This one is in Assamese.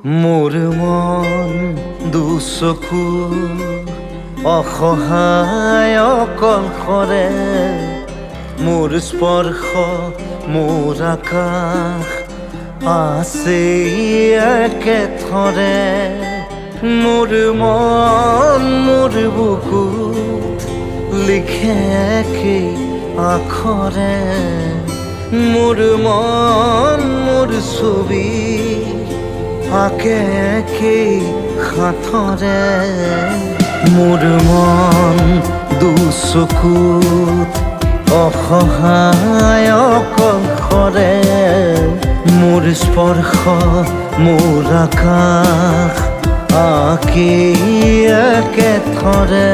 মোৰ মন দুচকু অসহায় অকলশৰে, মোৰ স্পৰ্শ মোৰ আকাশ আছে একেথৰে। মোৰ মন মোৰ বুকুত লিখে একেই আখৰে, মোৰ মন মোৰ ছবি আঁকে একেই সাঁথৰে। মোৰ মন দুচকুত অসহায় অকলশৰে, মোৰ স্পৰ্শ মোৰ আকাশ আঁকি একেথৰে।